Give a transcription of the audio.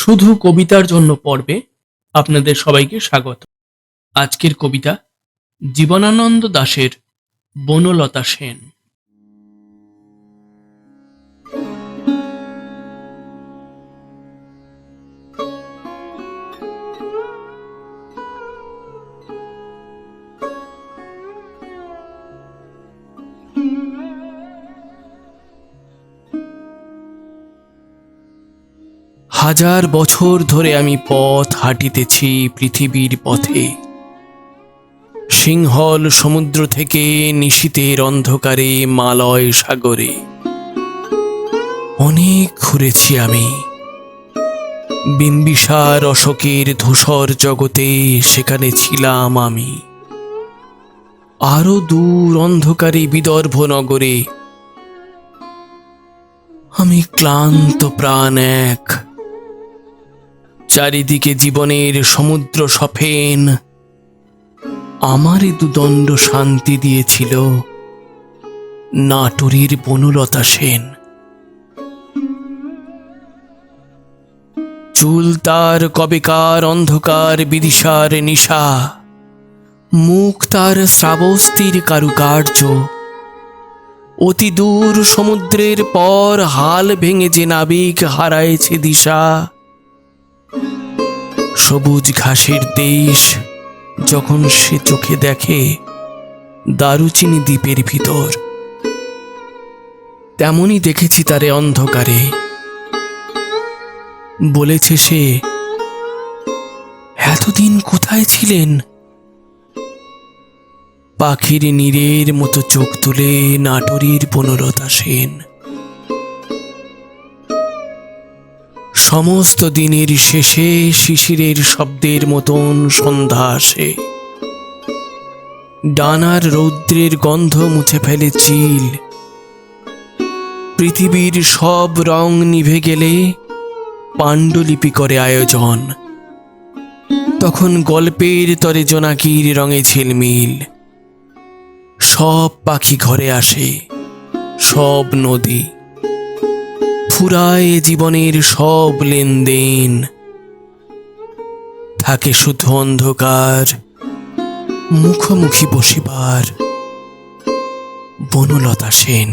শুধু কবিতার জন্য পর্বে আপনাদের সবাইকে স্বাগত। আজকের কবিতা জীবনানন্দ দাশের বনলতা সেন। হাজার বছর ধরে আমি পথ হাঁটিতেছি পৃথিবীর পথে, সিংহল সমুদ্র থেকে নিশীথের অন্ধকারে মালয় সাগরে। অনেক ঘুরেছি আমি, বিম্বিসার অশোকের ধূসর জগতে, সেখানে ছিলাম আমি। আরো দূর অন্ধকারে বিদর্ভ নগরে আমি ক্লান্ত প্রাণ এক। চারিদিকে জীবনের সমুদ্র সফেন, আমারই দুদণ্ড শান্তি দিয়েছিল নাটোরের বনলতা সেন। চুল তার কবেকার অন্ধকার বিদিশার নিশা, মুখ তার শ্রাবস্তির কারুকার্য। অতি দূর সমুদ্রের পর হাল ভেঙে যে নাবিক হারাইছে দিশা। সবুজ ঘাসের দেশ যখন সে চোখে দেখে দারুচিনি দ্বীপের ভিতর, তেমনি দেখেছি তারে অন্ধকারে। বলেছে সে, এতদিন কোথায় ছিলেন? পাখির নীরের মতো চোখ তুলে নাটোরের বনলতা সেন। সমস্ত দিনের শেষে শিশিরের শব্দের মতন সন্ধ্যা আসে। ডানার রৌদ্রের গন্ধ মুছে ফেলে চিল। পৃথিবীর সব রং নিভে গেলে পাণ্ডুলিপি করে আয়োজন। তখন গল্পের তরে জোনাকির রঙে ঝিলমিল। সব পাখি ঘরে আসে, সব নদী ফুরায় জীবনের সব লেনদেন। থাকে শুধু অন্ধকার, মুখোমুখি বসিবার বনলতা সেন।